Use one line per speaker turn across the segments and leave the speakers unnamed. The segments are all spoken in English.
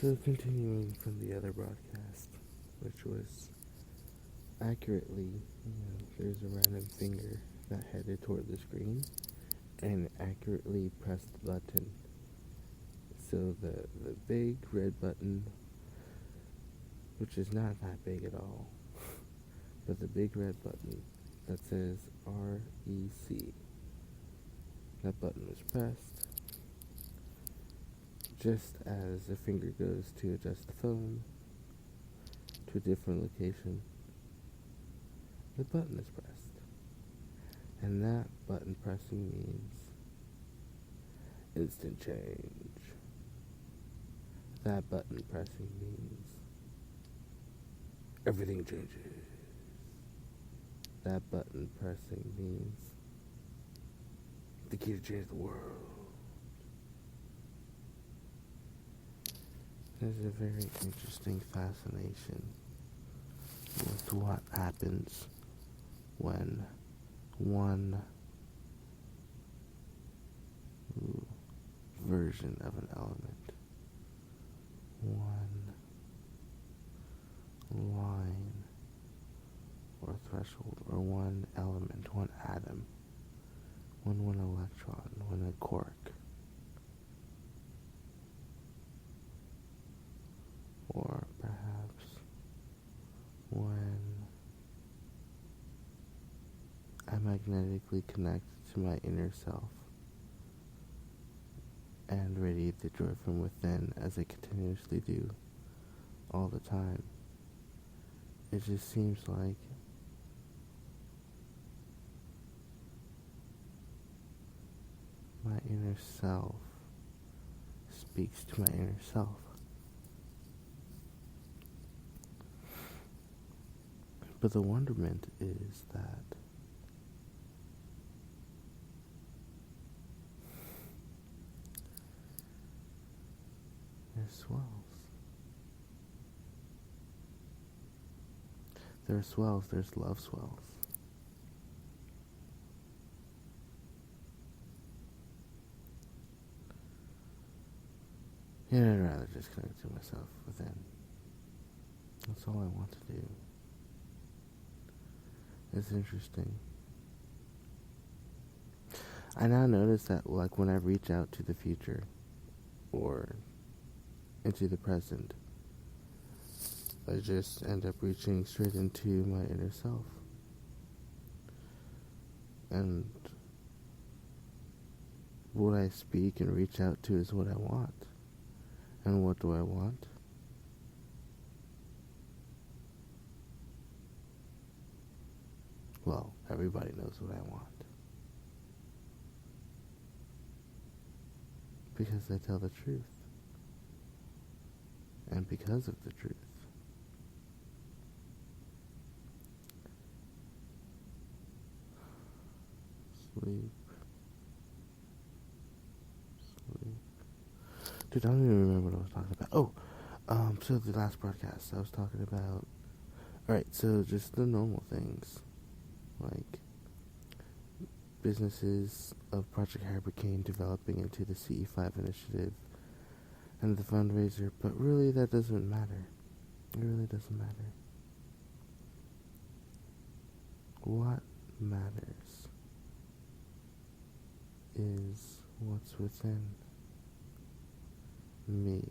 So continuing from the other broadcast, which was accurately, there's a random finger that headed toward the screen and accurately pressed the button. So the big red button, which is not that big at all, but the big red button that says REC, that button was pressed. Just as the finger goes to adjust the phone to a different location, the button is pressed. And that button pressing means instant change. That button pressing means everything changes. That button pressing means the key to change the world. There's a very interesting fascination with what happens when one version of an element, one line or threshold, or one element, one atom, one electron, one quark, or perhaps when I magnetically connect to my inner self and radiate the joy from within, as I continuously do all the time. It just seems like my inner self speaks to my inner self. But the wonderment is that there's swells. There's swells, there's love swells. I'd rather just connect to myself within. That's all I want to do. It's interesting. I now notice that, like, when I reach out to the future or into the present, I just end up reaching straight into my inner self. And what I speak and reach out to is what I want. And what do I want? Well, everybody knows what I want. Because I tell the truth. And because of the truth. Sleep. Dude, I don't even remember what I was talking about. So the last broadcast I was talking about. Alright, so just the normal things. Like businesses of Project Hurricane developing into the CE5 initiative and the fundraiser, but really that doesn't matter. It really doesn't matter. What matters is what's within me.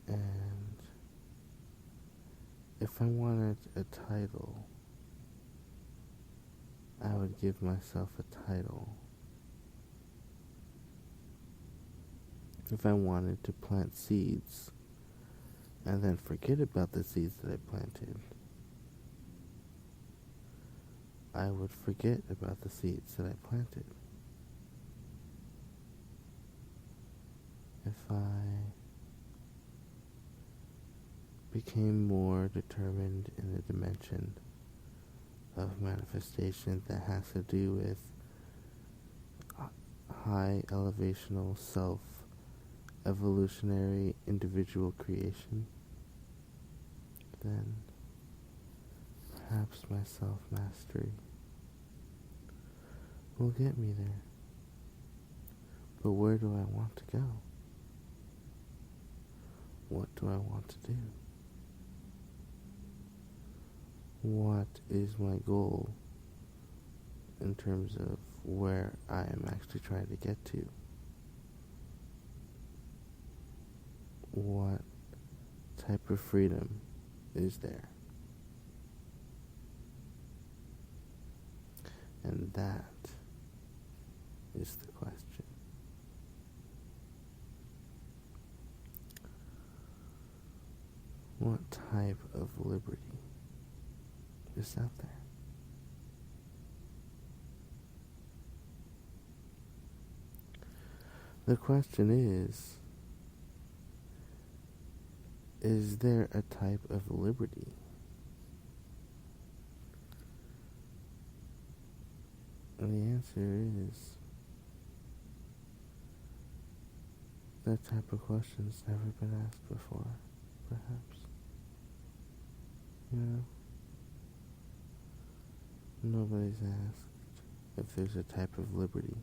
And if I wanted a title, I would give myself a title. If I wanted to plant seeds and then forget about the seeds that I planted, I would forget about the seeds that I planted. If I became more determined in the dimension of manifestation that has to do with high elevational self evolutionary individual creation, then perhaps my self-mastery will get me there. But where do I want to go? What do I want to do? What is my goal in terms of where I am actually trying to get to? What type of freedom is there? And that is the question. What type of liberty is out there? The question is there a type of liberty? And the answer is, that type of question's never been asked before, perhaps. You know? Nobody's asked if there's a type of liberty.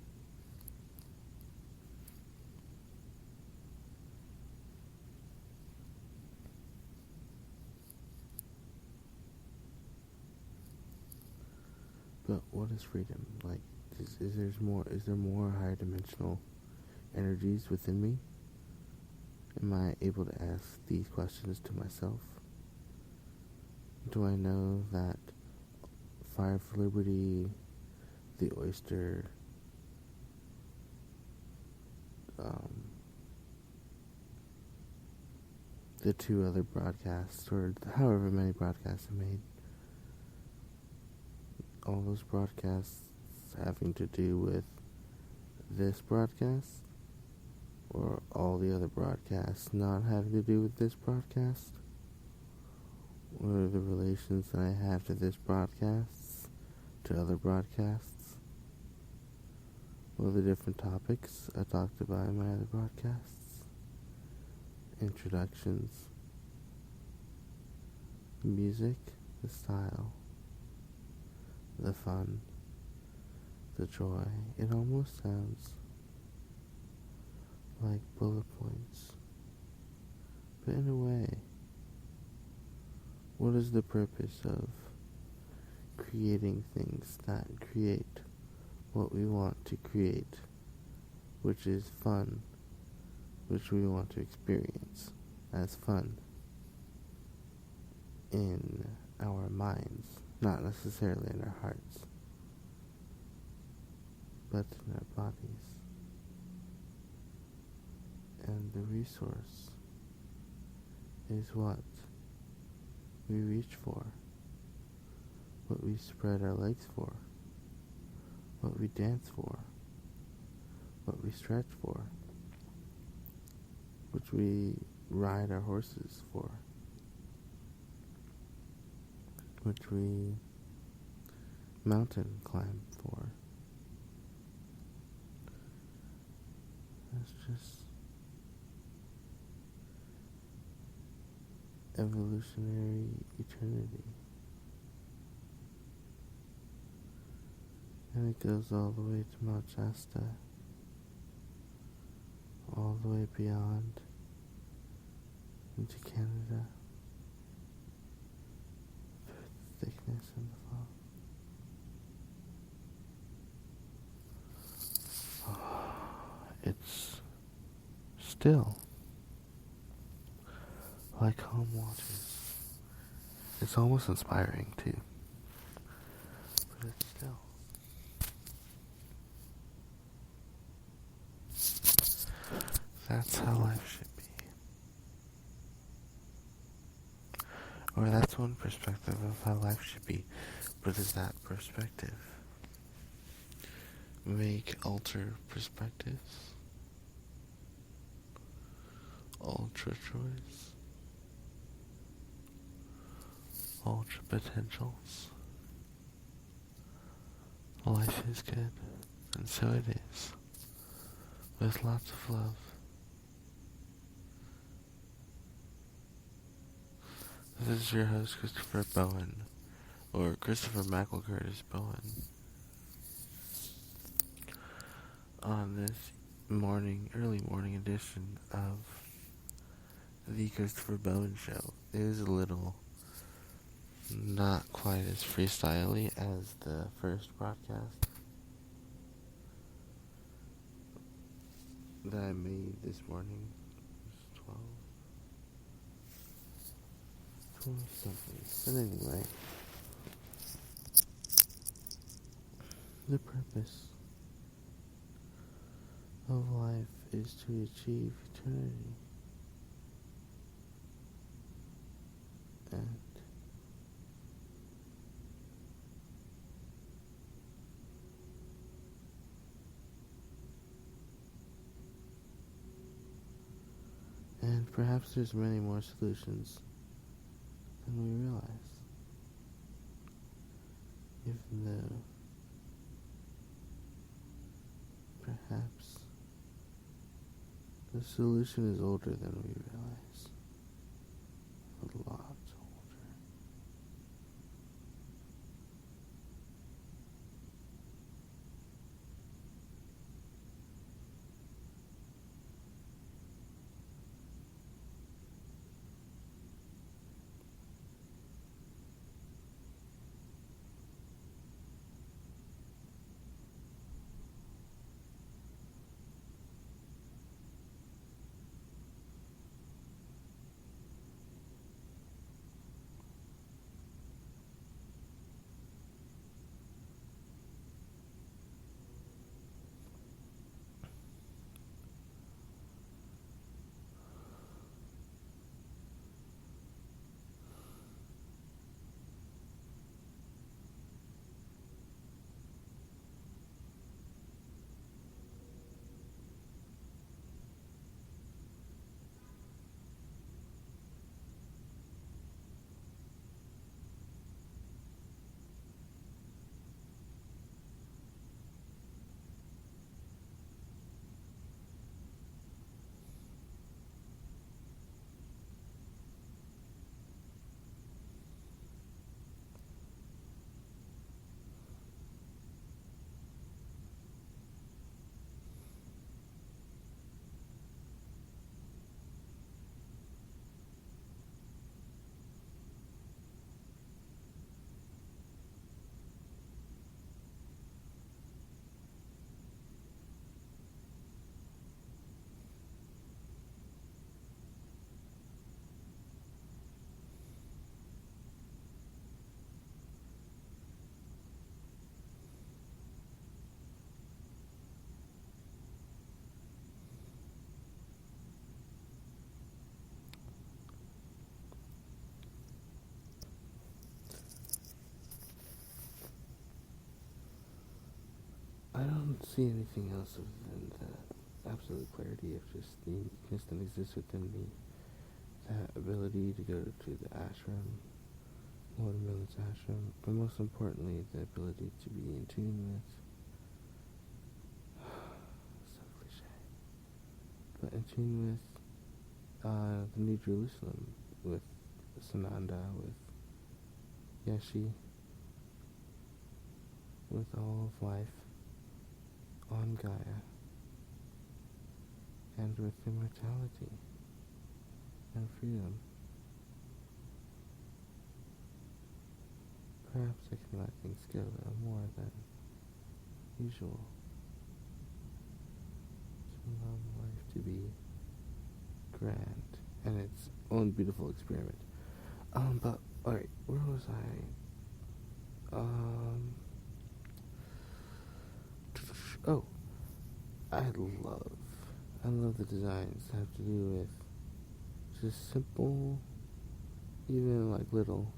But what is freedom? Like, is there more higher dimensional energies within me? Am I able to ask these questions to myself? Do I know that Fire for Liberty, the Oyster, the two other broadcasts, or however many broadcasts I made, all those broadcasts having to do with this broadcast, or all the other broadcasts not having to do with this broadcast? What are the relations that I have to this broadcast, to other broadcasts? What are the different topics I talked about in my other broadcasts? Introductions, music, the style, the fun, the joy. It almost sounds like bullet points. But in a way, what is the purpose of creating things that create what we want to create, which is fun, which we want to experience as fun in our minds, not necessarily in our hearts, but in our bodies? And the resource is what we reach for, what we spread our legs for, what we dance for, what we stretch for, which we ride our horses for, which we mountain climb for. It's just evolutionary eternity. And it goes all the way to Mount Shasta, all the way beyond into Canada, through the thickness and the fog. It's still like calm waters. It's almost inspiring too, but it's still. That's how life should be. Or that's one perspective of how life should be. But is that perspective alter perspectives? Ultra choice? Ultra potentials? Life is good, and so it is, with lots of love. This is your host, Christopher Bowen, or Christopher McElcurtis Bowen. On this early morning edition of the Christopher Bowen Show. It is a little not quite as freestyly as the first broadcast that I made this morning. It was 12 something. But anyway, the purpose of life is to achieve eternity. And perhaps there's many more solutions than we realize. Even though perhaps the solution is older than we realize. A lot older. I don't see anything else other than the absolute clarity of just the uniqueness that exists within me. That ability to go to the ashram, Watermelon's ashram, but most importantly, the ability to be in tune with, so cliche, but in tune with the New Jerusalem, with Sananda, with Yeshi, with all of life on Gaia, and with immortality and freedom. Perhaps I can let things go a little more than usual to allow life to be grand and its own beautiful experiment. But alright, where was I? Oh, I love the designs that have to do with just simple, even like little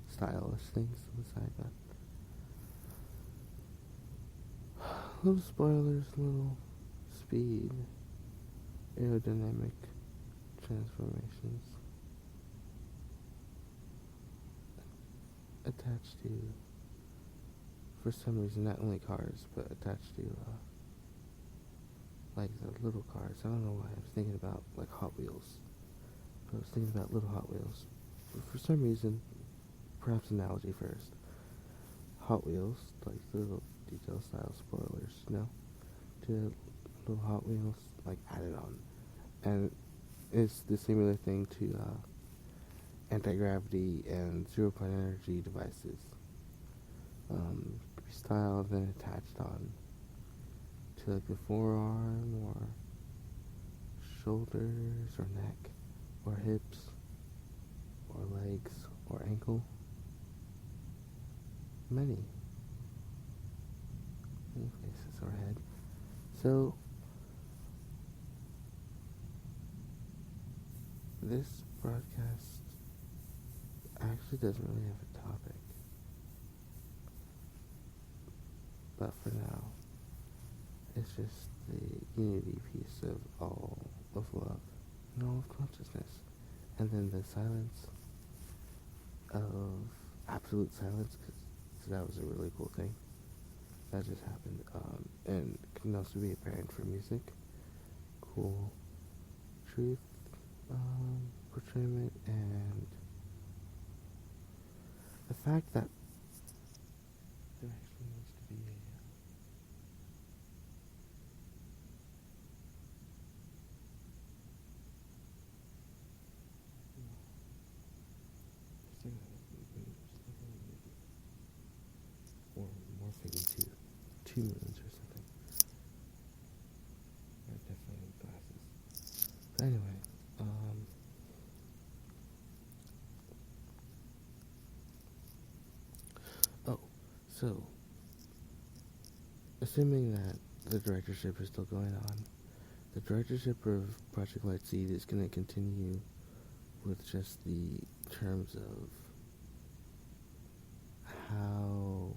stylish things on the side, but little spoilers, little speed, aerodynamic transformations attached to, for some reason, not only cars, but attached to like the little cars. I don't know why I was thinking about like Hot Wheels, but I was thinking about little Hot Wheels. But for some reason, perhaps analogy first. Hot Wheels, like the little detail style spoilers, you know, to little Hot Wheels, like added on, and it's the similar thing to anti-gravity and zero-point energy devices. Be styled and attached on to like the forearm or shoulders or neck or hips or legs or ankle. Many places or head. So this broadcast actually doesn't really have a topic. But for now, it's just the unity piece of all of love and all of consciousness. And then the silence of absolute silence, because that was a really cool thing that just happened. And can also be apparent for music. Cool truth portrayment, and the fact that there actually needs to be a or morphing into 2 moons or something. I definitely need glasses. But anyway, so assuming that the directorship is still going on, the directorship of Project Lightseed is going to continue with just the terms of how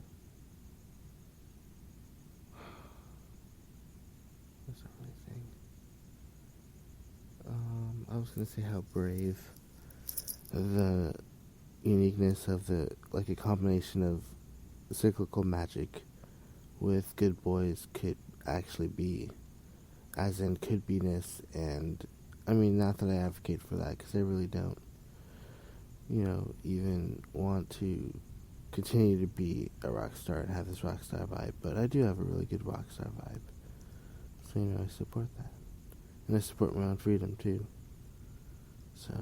what's that really thing? I was gonna say how brave the uniqueness of the, like, a combination of cyclical magic with good boys could actually be, as in could be-ness. And I mean, not that I advocate for that, because I really don't, even want to continue to be a rock star and have this rock star vibe, but I do have a really good rock star vibe, so I support that, and I support my own freedom too. So,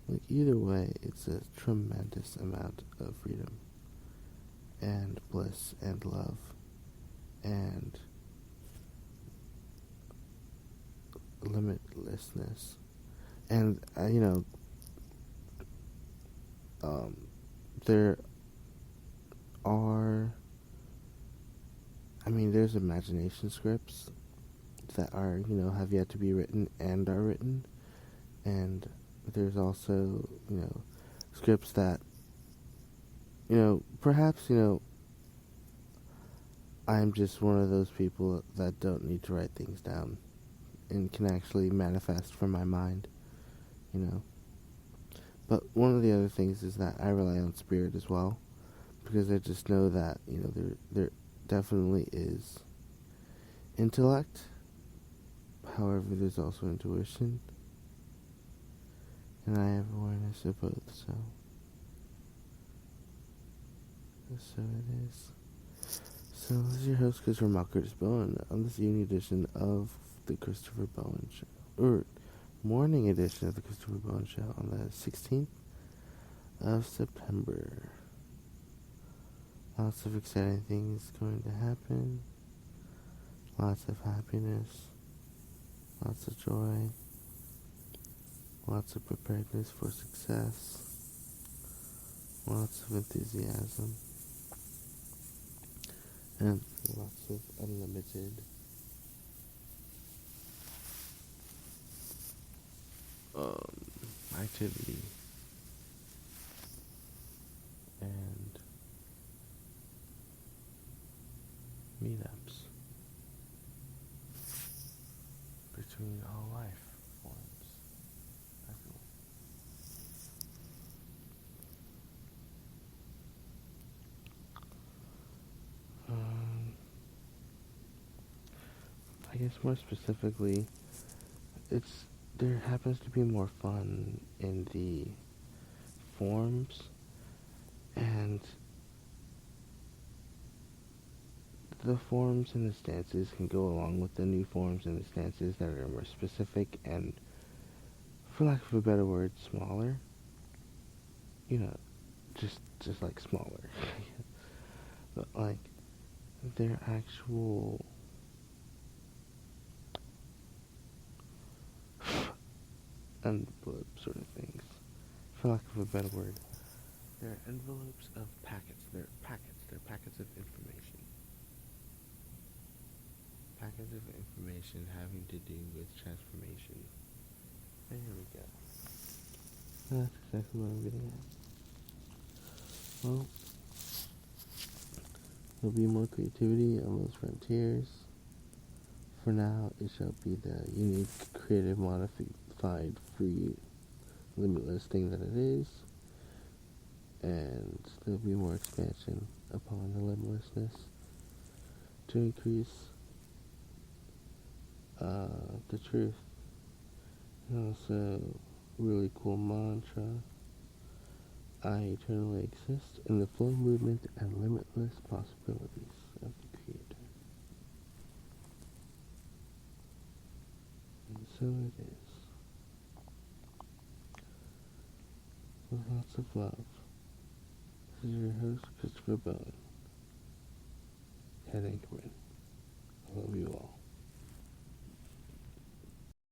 like, either way, it's a tremendous amount of freedom and bliss and love and limitlessness. And there are, there's imagination scripts that are, have yet to be written and are written. And there's also, scripts that, perhaps, I'm just one of those people that don't need to write things down and can actually manifest from my mind, But one of the other things is that I rely on spirit as well, because I just know that, there definitely is intellect. However, there's also intuition, and I have awareness of both, so it is. So this is your host, Christopher Curtis Bowen, on this evening edition of the Christopher Bowen Show, or morning edition of the Christopher Bowen Show on the 16th of September. Lots of exciting things going to happen. Lots of happiness. Lots of joy. Lots of preparedness for success. Lots of enthusiasm. And lots of unlimited activity and meetups between all life forms. I guess more specifically, there happens to be more fun in the forms and the forms and the stances can go along with the new forms and the stances that are more specific and, for lack of a better word, smaller. You know, just like smaller. But like their actual envelope sort of things, for lack of a better word. They're envelopes of packets. They're packets. They're packets of information. Packets of information having to do with transformation. There we go. That's exactly what I'm getting at. Well, there'll be more creativity on those frontiers. For now, it shall be the unique, creative, modified, free, limitless thing that it is. And there'll be more expansion upon the limitlessness to increase the truth. And also, really cool mantra. I eternally exist in the flow, movement, and limitless possibilities of the Creator. And so it is. With lots of love. This is your host, Christopher Bowen, head anchorman. I love you all.